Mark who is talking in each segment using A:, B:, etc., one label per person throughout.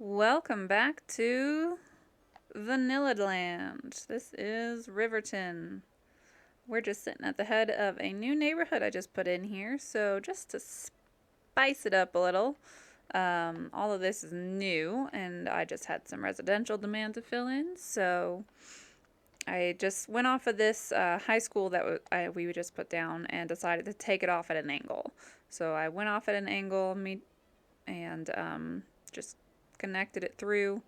A: Welcome back to Vanilla Land. This is Riverton. We're just sitting at the head of a new neighborhood I just put in here. So just to spice it up a little, all of this is new and I just had some residential demand to fill in. So I just went off of this high school that we just put down and decided to take it off at an angle. So I went off at an angle and just connected it through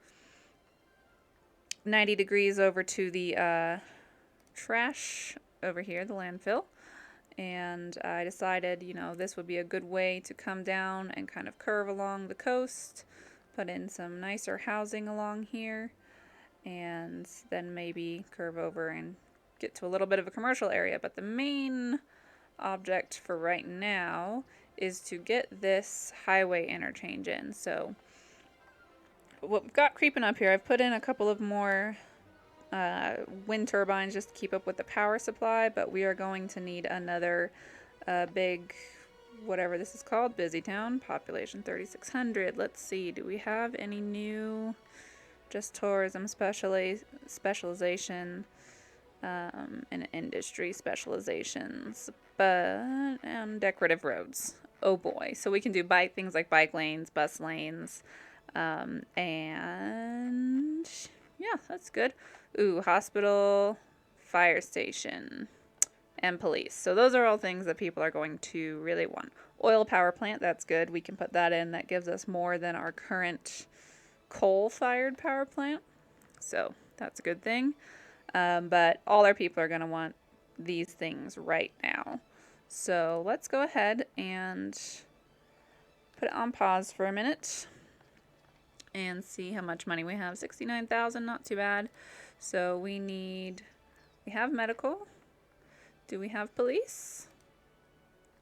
A: 90 degrees over to the trash over here, the landfill. And I decided, this would be a good way to come down and kind of curve along the coast, put in some nicer housing along here, and then maybe curve over and get to a little bit of a commercial area. But the main object for right now is to get this highway interchange in. So what we've got creeping up here, I've put in a couple of more wind turbines just to keep up with the power supply, but we are going to need another big, whatever this is called, busy town, population 3,600. Let's see, do we have any new, just tourism specialization and industry specializations, but decorative roads. Oh boy, so we can do things like bike lanes, bus lanes, and yeah, that's good. Ooh, hospital, fire station, and police. So those are all things that people are going to really want. Oil power plant, that's good. We can put that in. That gives us more than our current coal-fired power plant. So that's a good thing. But all our people are going to want these things right now. So let's go ahead and put it on pause for a minute and see how much money we have. 69,000, not too bad. So we have medical. Do we have police?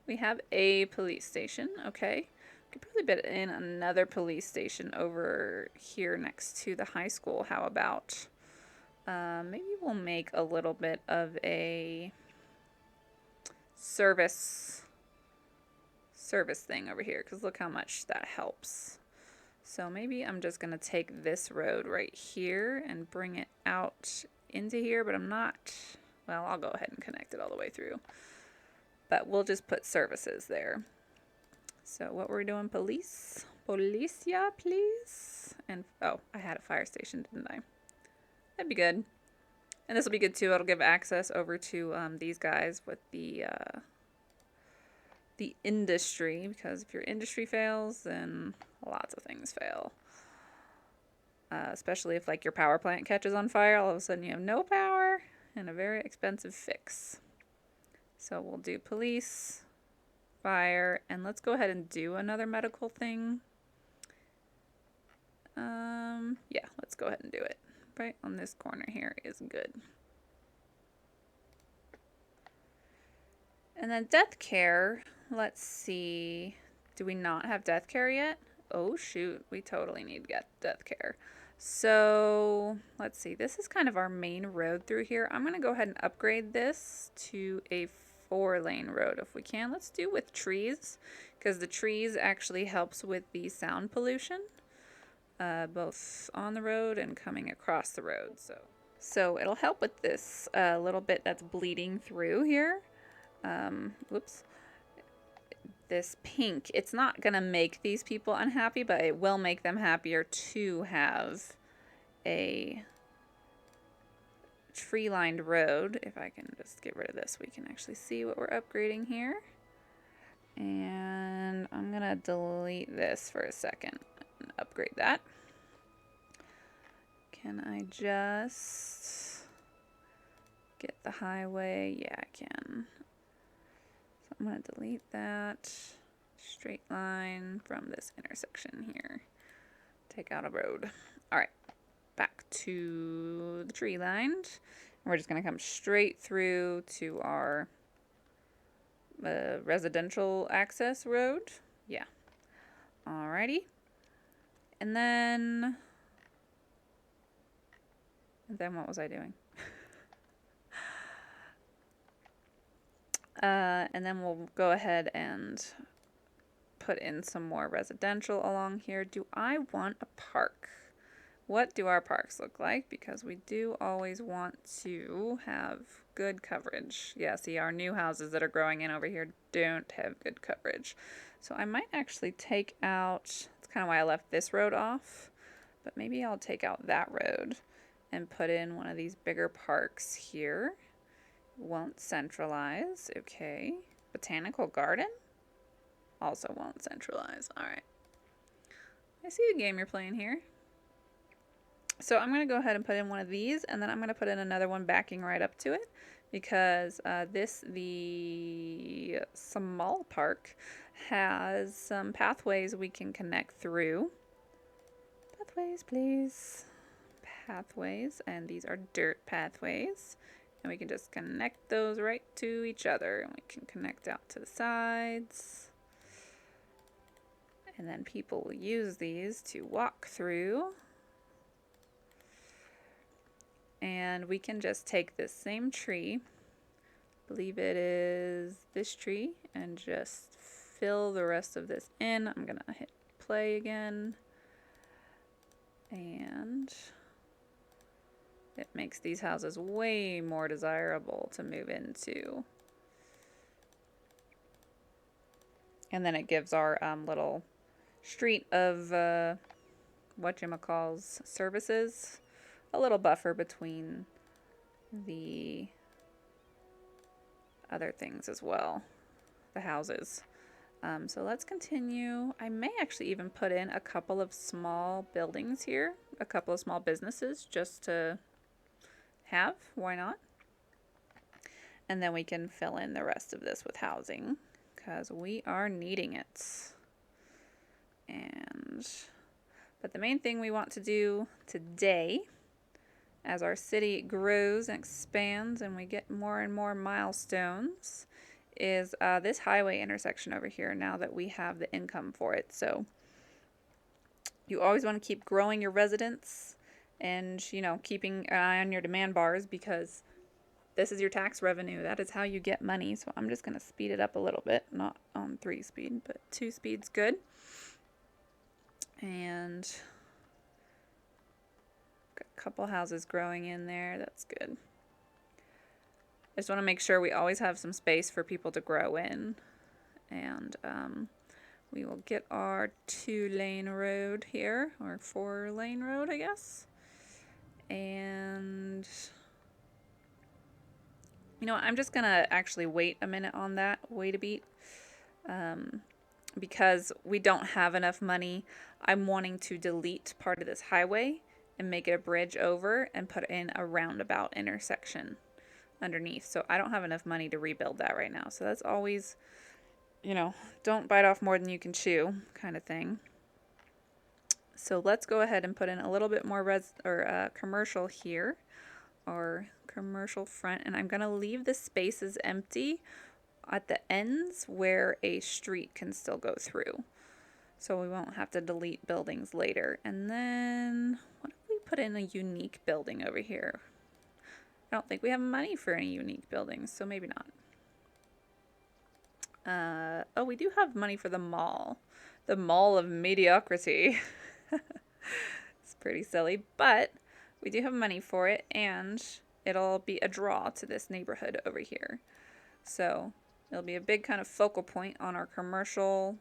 A: We have a police station, okay. We could probably put in another police station over here next to the high school. How about, maybe we'll make a little bit of a service thing over here, because look how much that helps. So maybe I'm just going to take this road right here and bring it out into here, but I'm not, well, I'll go ahead and connect it all the way through. But we'll just put services there. So what were we doing? Police? Policia, please? And, oh, I had a fire station, didn't I? That'd be good. And this will be good too. It'll give access over to these guys with the industry, because if your industry fails, then lots of things fail. Especially if like your power plant catches on fire, all of a sudden you have no power and a very expensive fix. So we'll do police, fire, and let's go ahead and do another medical thing. Yeah, let's go ahead and do it. Right on this corner here is good. And then death care, let's see. Do we not have death care yet? Oh shoot, we totally need to get death care. So let's see, this is kind of our main road through here. I'm gonna go ahead and upgrade this to a 4-lane road if we can. Let's do with trees, because the trees actually helps with the sound pollution, both on the road and coming across the road. So it'll help with this little bit that's bleeding through here. Whoops. This pink, it's not gonna make these people unhappy, but it will make them happier to have a tree-lined road. If I can just get rid of this, we can actually see what we're upgrading here. And I'm gonna delete this for a second and upgrade that. Can I just get the highway? Yeah, I can. I'm going to delete that straight line from this intersection here. Take out a road. All right, back to the tree line. We're just going to come straight through to our residential access road. Yeah. Alrighty. And then what was I doing? And then we'll go ahead and put in some more residential along here. Do I want a park? What do our parks look like? Because we do always want to have good coverage. Yeah, see, our new houses that are growing in over here don't have good coverage. So I might actually take out, that's kind of why I left this road off, but maybe I'll take out that road and put in one of these bigger parks here. Won't centralize, okay. Botanical garden? Also won't centralize, all right. I see the game you're playing here. So I'm going to go ahead and put in one of these, and then I'm going to put in another one backing right up to it, because the small park has some pathways we can connect through. Pathways, please. Pathways, and these are dirt pathways. And we can just connect those right to each other, and we can connect out to the sides. And then people will use these to walk through. And we can just take this same tree, I believe it is this tree, and just fill the rest of this in. I'm gonna hit play again, and it makes these houses way more desirable to move into. And then it gives our little street of whatchamacalls services a little buffer between the other things as well, the houses. So let's continue. I may actually even put in a couple of small buildings here, a couple of small businesses just to have. Why not? And then we can fill in the rest of this with housing because we are needing it. But the main thing we want to do today, as our city grows and expands and we get more and more milestones, is this highway intersection over here now that we have the income for it. So you always want to keep growing your residents and, you know, keeping an eye on your demand bars, because this is your tax revenue. That is how you get money. So I'm just going to speed it up a little bit, not on 3 speed, but 2 speed's good. And got a couple houses growing in there. That's good. I just want to make sure we always have some space for people to grow in. And we will get our 2-lane road here, or 4-lane road, I guess. And you know what, I'm just gonna actually wait a minute on that, wait a beat, because we don't have enough money. I'm wanting to delete part of this highway and make it a bridge over and put in a roundabout intersection underneath. So I don't have enough money to rebuild that right now. So that's always, you know, don't bite off more than you can chew kind of thing. So let's go ahead and put in a little bit more commercial here, or commercial front, and I'm going to leave the spaces empty at the ends where a street can still go through, so we won't have to delete buildings later. And then what if we put in a unique building over here? I don't think we have money for any unique buildings, so maybe not. Oh, we do have money for the mall of mediocrity. It's pretty silly, but we do have money for it, and it'll be a draw to this neighborhood over here. So it'll be a big kind of focal point on our commercial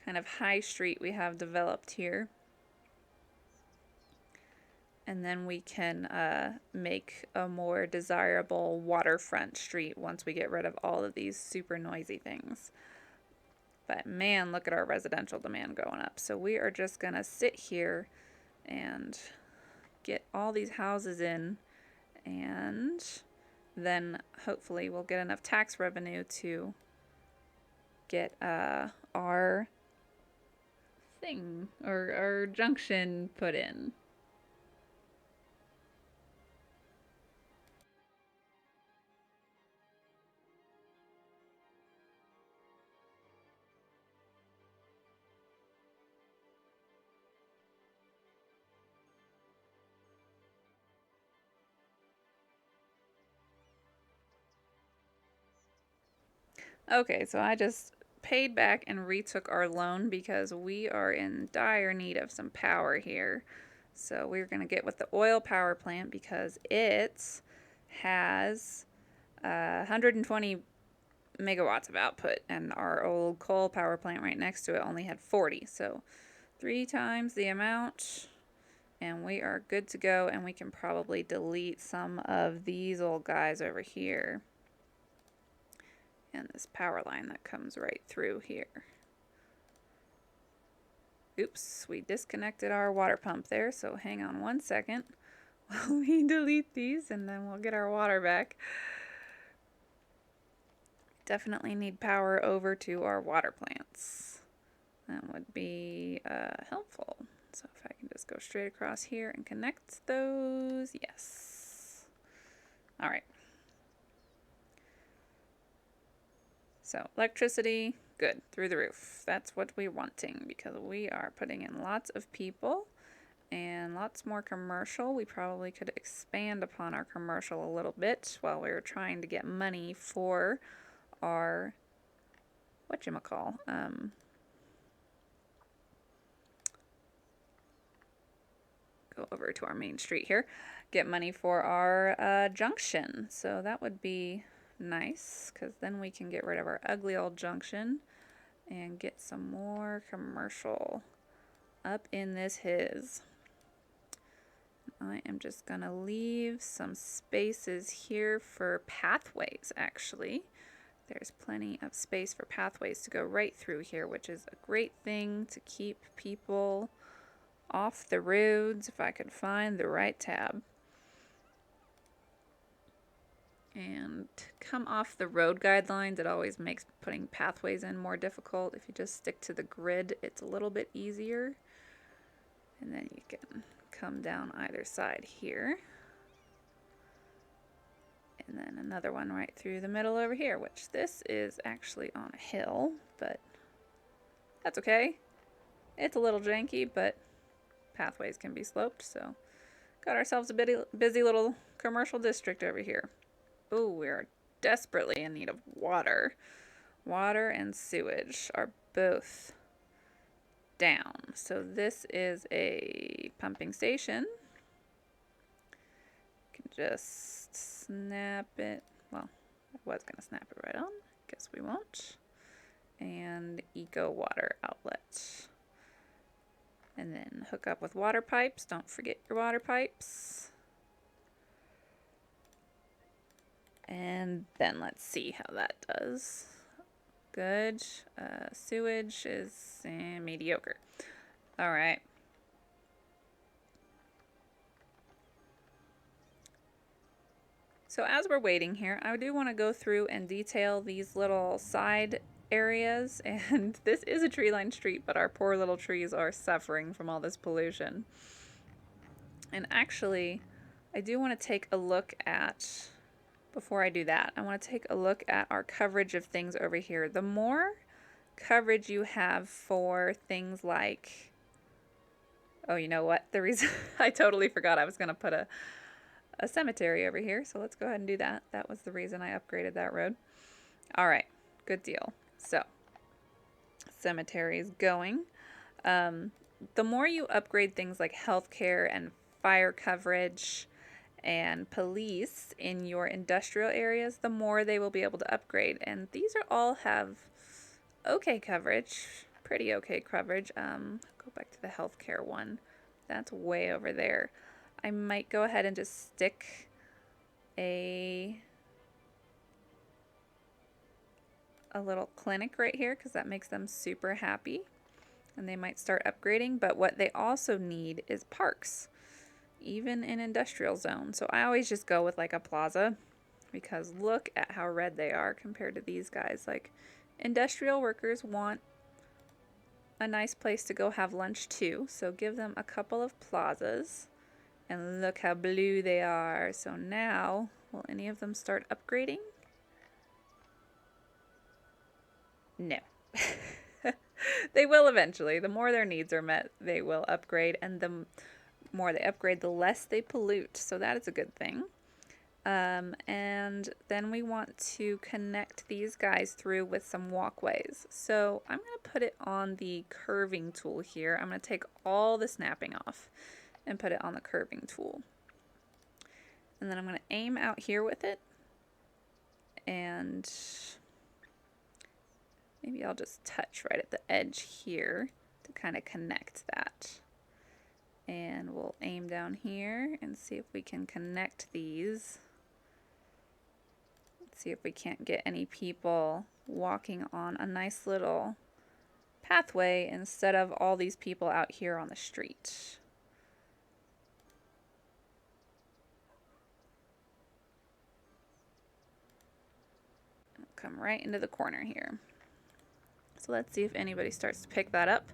A: kind of high street we have developed here. And then we can make a more desirable waterfront street once we get rid of all of these super noisy things. But man, look at our residential demand going up. So we are just going to sit here and get all these houses in, and then hopefully we'll get enough tax revenue to get our thing, or our junction put in. Okay, so I just paid back and retook our loan because we are in dire need of some power here. So we're going to get with the oil power plant because it has 120 megawatts of output, and our old coal power plant right next to it only had 40. So 3 times the amount, and we are good to go, and we can probably delete some of these old guys over here. And this power line that comes right through here. Oops, we disconnected our water pump there, so hang on one second while we delete these, and then we'll get our water back. Definitely need power over to our water plants. That would be helpful. So if I can just go straight across here and connect those, yes. All right. So electricity, good, through the roof. That's what we're wanting because we are putting in lots of people and lots more commercial. We probably could expand upon our commercial a little bit while we were trying to get money for our, whatchamacall, go over to our main street here, get money for our junction. So that would be nice because then we can get rid of our ugly old junction and get some more commercial up in this his. I am just gonna leave some spaces here for pathways. Actually, there's plenty of space for pathways to go right through here, which is a great thing to keep people off the roads if I could find the right tab. And come off the road guidelines. It always makes putting pathways in more difficult. If you just stick to the grid, it's a little bit easier. And then you can come down either side here. And then another one right through the middle over here, which this is actually on a hill, but that's okay. It's a little janky, but pathways can be sloped, so got ourselves a busy little commercial district over here. Oh, we are desperately in need of water. Water and sewage are both down. So this is a pumping station. You can just snap it. Well, I was going to snap it right on. Guess we won't. And eco water outlet. And then hook up with water pipes. Don't forget your water pipes. And then let's see how that does. Good. Sewage is mediocre. All right. So as we're waiting here, I do want to go through and detail these little side areas. And this is a tree-lined street, but our poor little trees are suffering from all this pollution. And actually, I do want to take a look at, before I do that, I want to take a look at our coverage of things over here. The more coverage you have for things like, oh, you know what? The reason I totally forgot I was going to put a cemetery over here, so let's go ahead and do that. That was the reason I upgraded that road. All right, good deal. So, cemetery is going. The more you upgrade things like healthcare and fire coverage and police in your industrial areas, the more they will be able to upgrade. And these are all have okay coverage, pretty okay coverage. Go back to the healthcare one. That's way over there. I might go ahead and just stick a little clinic right here because that makes them super happy and they might start upgrading. But what they also need is parks, even in industrial zones. So I always just go with like a plaza because look at how red they are compared to these guys. Like, industrial workers want a nice place to go have lunch too, so give them a couple of plazas. And look how blue they are. So now, will any of them start upgrading? No. They will eventually. The more their needs are met, they will upgrade. And the more they upgrade, the less they pollute. So that is a good thing. And then we want to connect these guys through with some walkways. So I'm going to put it on the curving tool here. I'm going to take all the snapping off and put it on the curving tool. And then I'm going to aim out here with it. And maybe I'll just touch right at the edge here to kind of connect that. And we'll aim down here and see if we can connect these. See if we can't get any people walking on a nice little pathway instead of all these people out here on the street. Come right into the corner here. So let's see if anybody starts to pick that up.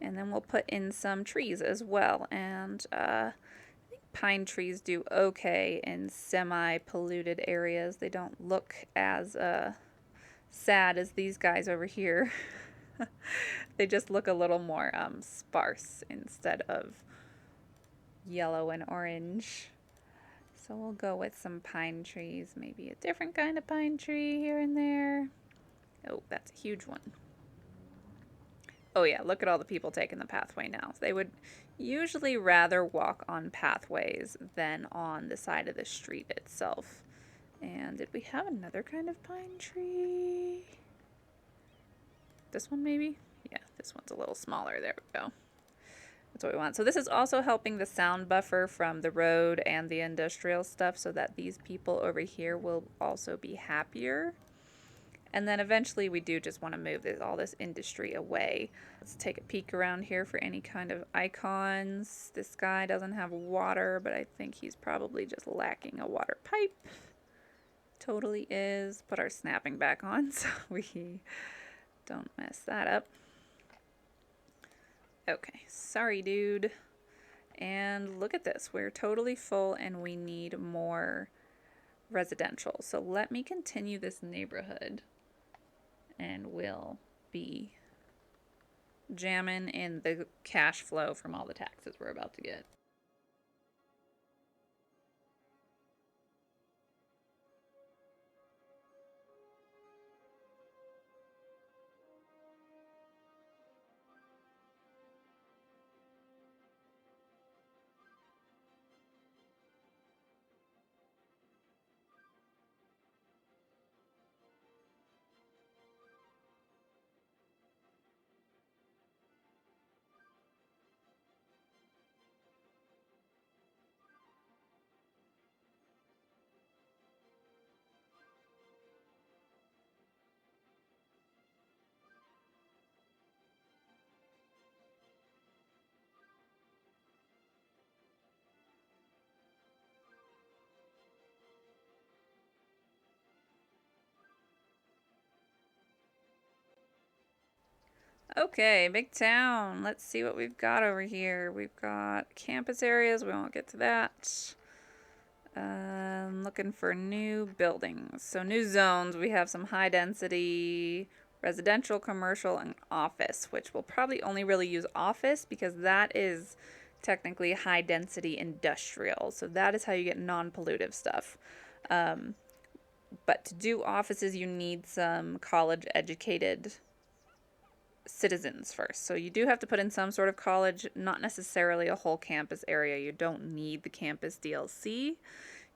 A: And then we'll put in some trees as well. And I think pine trees do okay in semi-polluted areas. They don't look as sad as these guys over here. They just look a little more sparse instead of yellow and orange. So we'll go with some pine trees, maybe a different kind of pine tree here and there. Oh, that's a huge one. Oh yeah, look at all the people taking the pathway now. They would usually rather walk on pathways than on the side of the street itself. And did we have another kind of pine tree? This one maybe? Yeah, this one's a little smaller. There we go. That's what we want. So this is also helping the sound buffer from the road and the industrial stuff so that these people over here will also be happier. And then eventually we do just want to move all this industry away. Let's take a peek around here for any kind of icons. This guy doesn't have water, but I think he's probably just lacking a water pipe. Totally is. Put our snapping back on so we don't mess that up. Okay, sorry dude. And look at this, we're totally full and we need more residential. So let me continue this neighborhood and we'll be jamming in the cash flow from all the taxes we're about to get. Okay, big town. Let's see what we've got over here. We've got campus areas. We won't get to that. Looking for new buildings. So new zones. We have some high density residential, commercial, and office, which we'll probably only really use office because that is technically high density industrial. So that is how you get non-pollutive stuff. But to do offices, you need some college educated citizens first. So you do have to put in some sort of college, not necessarily a whole campus area. You don't need the campus DLC.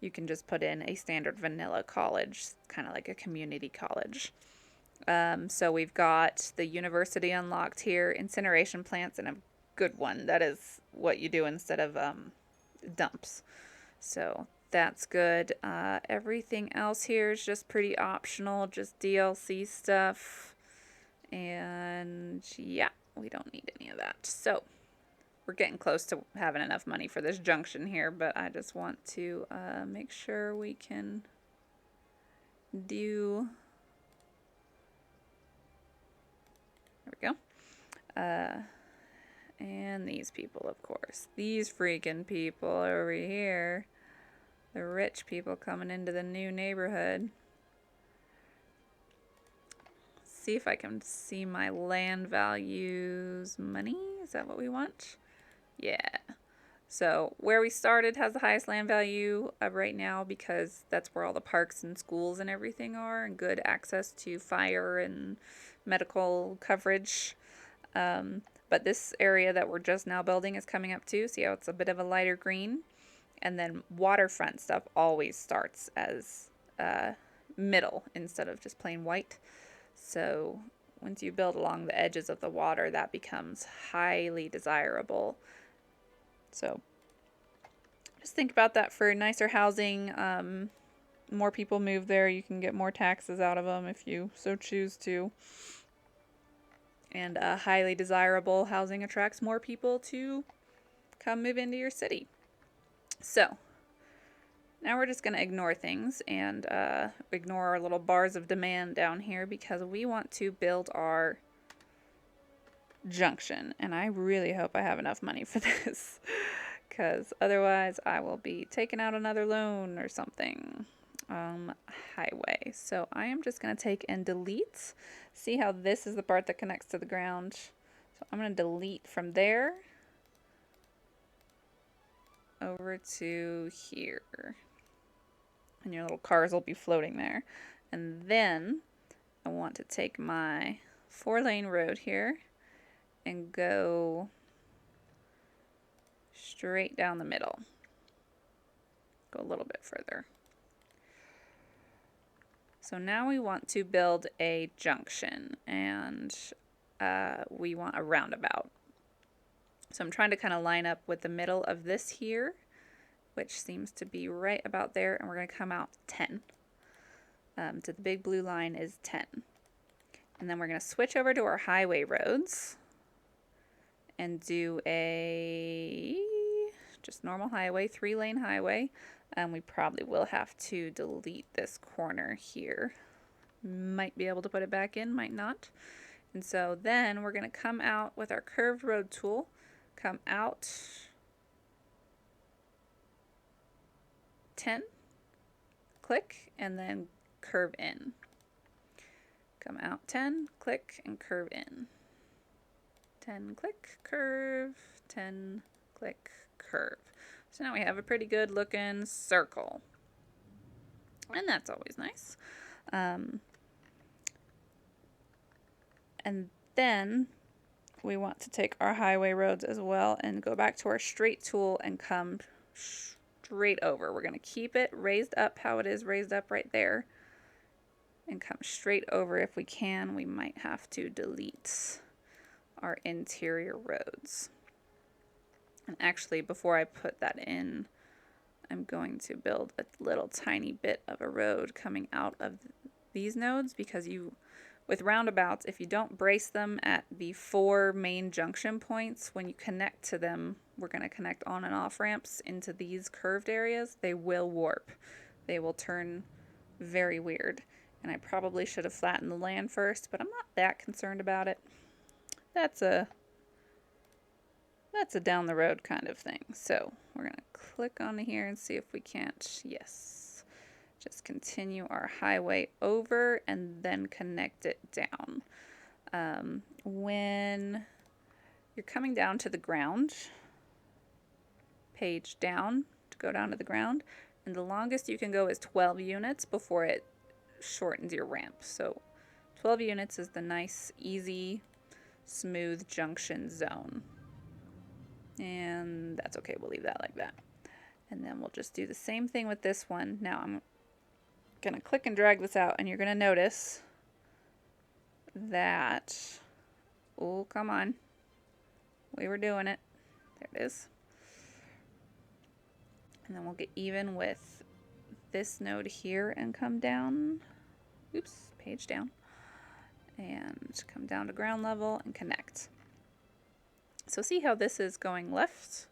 A: You can just put in a standard vanilla college, kind of like a community college. So we've got the university unlocked here, incineration plants, and a good one. That is what you do instead of dumps. So that's good. Everything else here is just pretty optional, just DLC stuff. And yeah, we don't need any of that. So we're getting close to having enough money for this junction here, but I just want to make sure we can do... There we go. And these people, of course. These freaking people over here. The rich people coming into the new neighborhood. See if I can see my land values money. Is that what we want? Yeah. So where we started has the highest land value right now because that's where all the parks and schools and everything are, and good access to fire and medical coverage. But this area that we're just now building is coming up too. See how it's a bit of a lighter green? And then waterfront stuff always starts as middle instead of just plain white. So once you build along the edges of the water, that becomes highly desirable. So just think about that for nicer housing. More people move there, you can get more taxes out of them if you so choose to. And highly desirable housing attracts more people to come move into your city. So now we're just going to ignore things and ignore our little bars of demand down here because we want to build our junction. And I really hope I have enough money for this because otherwise I will be taking out another loan or something. Highway. So I am just going to take and delete. See how this is the part that connects to the ground. So I'm going to delete from there over to here. And your little cars will be floating there. And then I want to take my 4-lane road here and go straight down the middle. Go a little bit further. So now we want to build a junction and we want a roundabout. So I'm trying to kind of line up with the middle of this here, which seems to be right about there, and we're going to come out 10. So the big blue line is 10. And then we're going to switch over to our highway roads and do a just normal highway, 3-lane highway. We probably will have to delete this corner here. Might be able to put it back in, might not. And so then we're going to come out with our curved road tool, come out 10, click, and then curve in. Come out 10, click, and curve in. 10, click, curve, 10, click, curve. So now we have a pretty good looking circle. And that's always nice. And then we want to take our highway roads as well and go back to our straight tool and come straight over. We're going to keep it raised up how it is raised up right there and come straight over if we can. We might have to delete our interior roads. And actually, before I put that in, I'm going to build a little tiny bit of a road coming out of these nodes because with roundabouts, if you don't brace them at the 4 main junction points, when you connect to them, we're going to connect on and off ramps into these curved areas, they will warp. They will turn very weird. And I probably should have flattened the land first, but I'm not that concerned about it. That's a down the road kind of thing. So we're going to click on here and see if we can't. Yes. Just continue our highway over and then connect it down. When you're coming down to the ground, page down to go down to the ground, and the longest you can go is 12 units before it shortens your ramp. So 12 units is the nice, easy, smooth junction zone. And that's okay, we'll leave that like that. And then we'll just do the same thing with this one. Now I'm going to click and drag this out, and you're going to notice that, oh, come on. We were doing it. There it is. And then we'll get even with this node here and come down. Oops, page down. And come down to ground level and connect. So see how this is going left,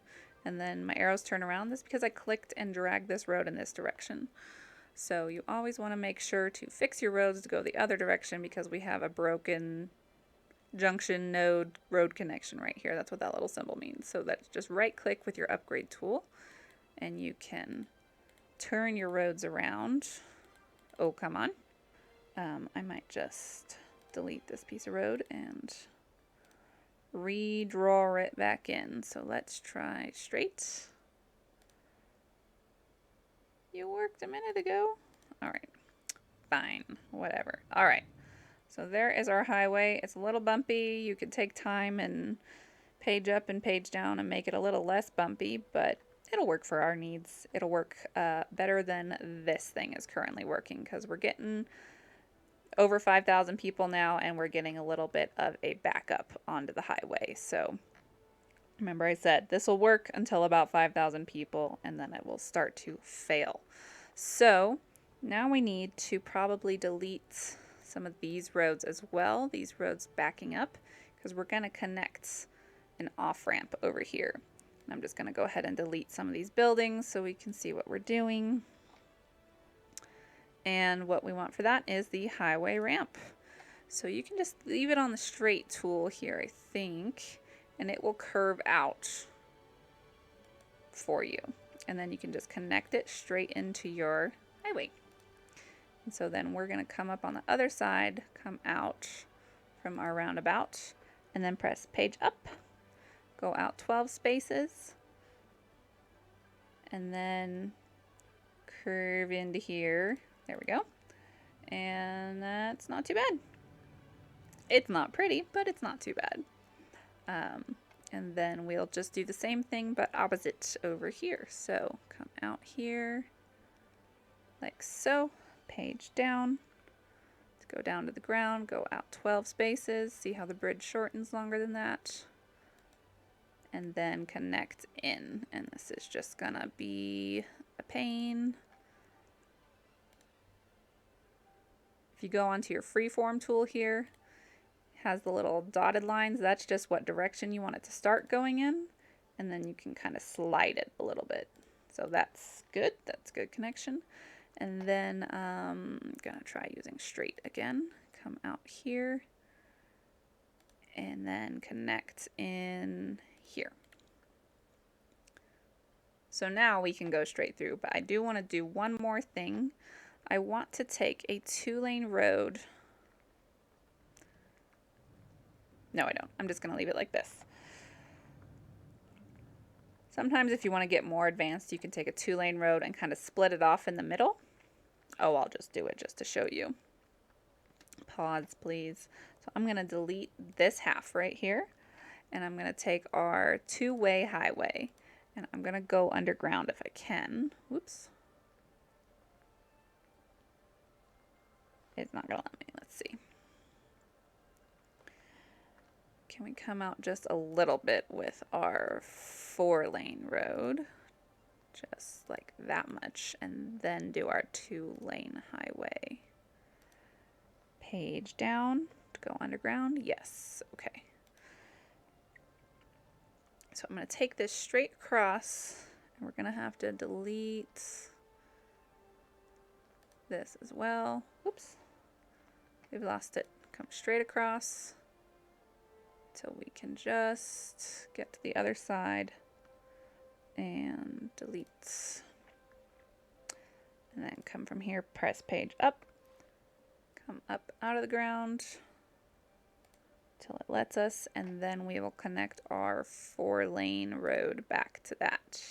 A: and then my arrows turn around? This is because I clicked and dragged this road in this direction. So you always want to make sure to fix your roads to go the other direction because we have a broken junction node road connection right here. That's what that little symbol means. So that's just right click with your upgrade tool and you can turn your roads around. Oh, come on. I might just delete this piece of road and redraw it back in. So let's try straight. You worked a minute ago. All right. Fine. Whatever. All right. So there is our highway. It's a little bumpy. You could take time and page up and page down and make it a little less bumpy, but it'll work for our needs. It'll work better than this thing is currently working because we're getting over 5,000 people now and we're getting a little bit of a backup onto the highway. So remember I said this will work until about 5,000 people and then it will start to fail. So now we need to probably delete some of these roads as well, these roads backing up, because we're going to connect an off-ramp over here. And I'm just going to go ahead and delete some of these buildings so we can see what we're doing. And what we want for that is the highway ramp. So you can just leave it on the straight tool here, I think, and it will curve out for you. And then you can just connect it straight into your highway. And so then we're going to come up on the other side, come out from our roundabout, and then press page up, go out 12 spaces, and then curve into here. There we go. And that's not too bad. It's not pretty, but it's not too bad. And then we'll just do the same thing, but opposite over here. So come out here, like so, page down, let's go down to the ground, go out 12 spaces, see how the bridge shortens longer than that, and then connect in. And this is just gonna be a pain. If you go onto your freeform tool here, has the little dotted lines, that's just what direction you want it to start going in, and then you can kind of slide it a little bit. So that's good connection. And then I'm gonna try using straight again. Come out here and then connect in here. So now we can go straight through, but I do want to do one more thing. I want to take a 2-lane road. No, I don't. I'm just going to leave it like this. Sometimes if you want to get more advanced, you can take a 2-lane road and kind of split it off in the middle. Oh, I'll just do it just to show you. Pause, please. So I'm going to delete this half right here, and I'm going to take our 2-way highway, and I'm going to go underground if I can. Whoops. It's not going to let me. Let's see. Can we come out just a little bit with our 4-lane road? Just like that much. And then do our 2-lane highway. Page down to go underground. Yes. Okay. So I'm going to take this straight across. And we're going to have to delete this as well. Oops. We've lost it. Come straight across. So we can just get to the other side and delete. And then come from here, press page up. Come up out of the ground till it lets us, and then we will connect our 4-lane road back to that.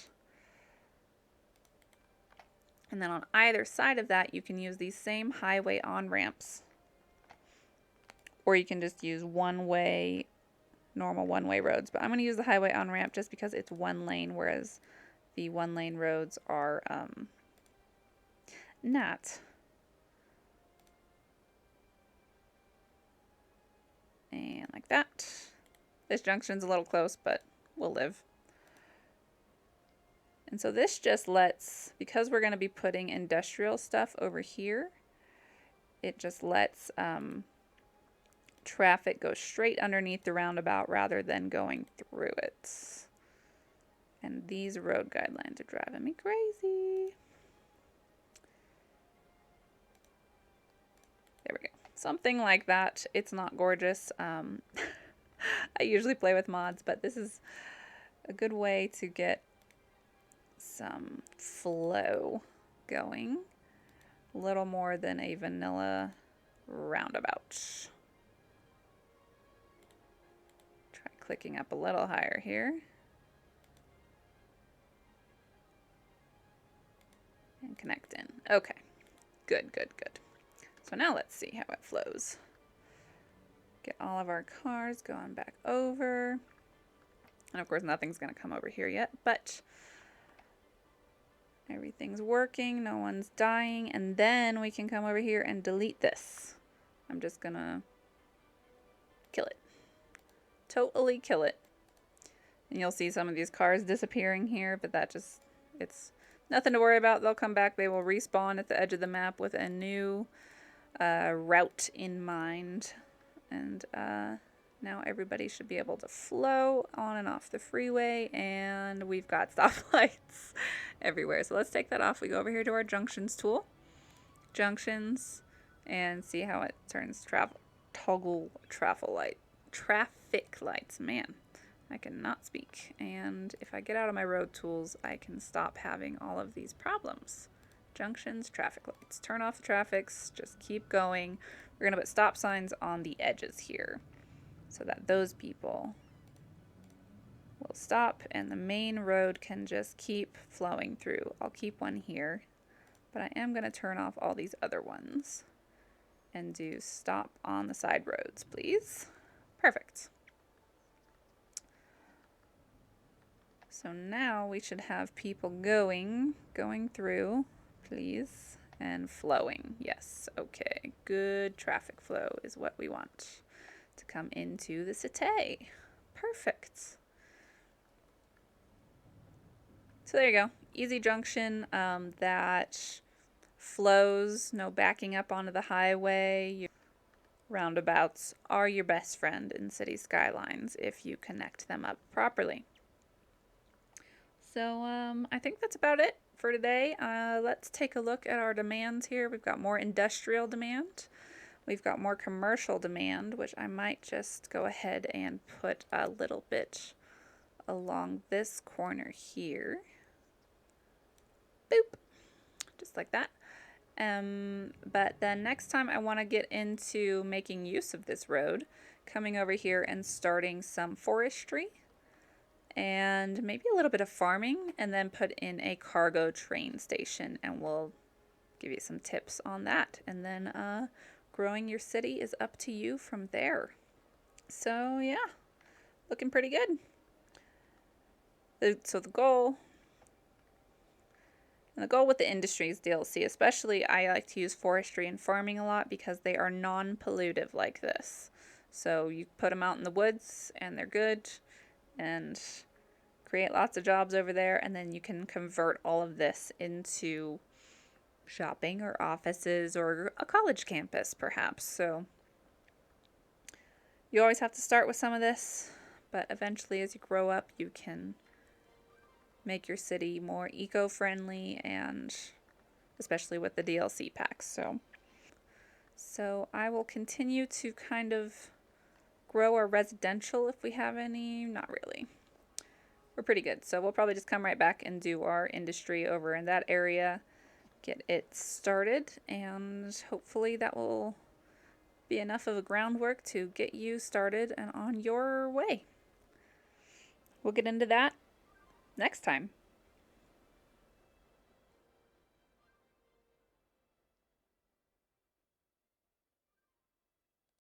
A: And then on either side of that, you can use these same highway on-ramps. Or you can just use normal one-way roads. But I'm going to use the highway on-ramp just because it's 1 lane, whereas the 1-lane roads are not. And like that. This junction's a little close, but we'll live. And so this just lets, because we're going to be putting industrial stuff over here, it just lets traffic go straight underneath the roundabout rather than going through it. And these road guidelines are driving me crazy. There we go. Something like that. It's not gorgeous. I usually play with mods, but this is a good way to get some flow going. A little more than a vanilla roundabout. Try clicking up a little higher here. And connect in. Okay, good, good, good. So now let's see how it flows. Get all of our cars going back over. And of course nothing's going to come over here yet, but everything's working, no one's dying, and then we can come over here and delete this. I'm just going to kill it. Totally kill it. And you'll see some of these cars disappearing here, but that just, it's nothing to worry about. They'll come back. They will respawn at the edge of the map with a new route in mind. And now everybody should be able to flow on and off the freeway, and we've got stoplights everywhere. So let's take that off. We go over here to our junctions tool. Junctions, and see how it turns toggle traffic lights. Man, I cannot speak. And if I get out of my road tools, I can stop having all of these problems. Junctions, traffic lights. Turn off the traffics, just keep going. We're going to put stop signs on the edges here so that those people will stop and the main road can just keep flowing through. I'll keep one here, but I am going to turn off all these other ones and do stop on the side roads, please. Perfect. So now we should have people going through, please, and flowing. Yes, okay. Good traffic flow is what we want to come into the city. Perfect. So there you go. Easy junction that flows, no backing up onto the highway. Roundabouts are your best friend in city skylines if you connect them up properly. So I think that's about it for today. Let's take a look at our demands here. We've got more industrial demand. We've got more commercial demand, which I might just go ahead and put a little bit along this corner here. Boop. Just like that. But then next time I want to get into making use of this road, coming over here and starting some forestry and maybe a little bit of farming, and then put in a cargo train station, and we'll give you some tips on that. And then growing your city is up to you from there. So yeah, looking pretty good. So the goal with the industries DLC, especially, I like to use forestry and farming a lot because they are non-pollutive like this. So you put them out in the woods and they're good and create lots of jobs over there, and then you can convert all of this into shopping or offices or a college campus perhaps. So you always have to start with some of this, but eventually as you grow up you can make your city more eco-friendly, and especially with the DLC packs. So I will continue to kind of grow our residential if we have any. Not really. We're pretty good. So we'll probably just come right back and do our industry over in that area, get it started, and hopefully that will be enough of a groundwork to get you started and on your way. We'll get into that next time.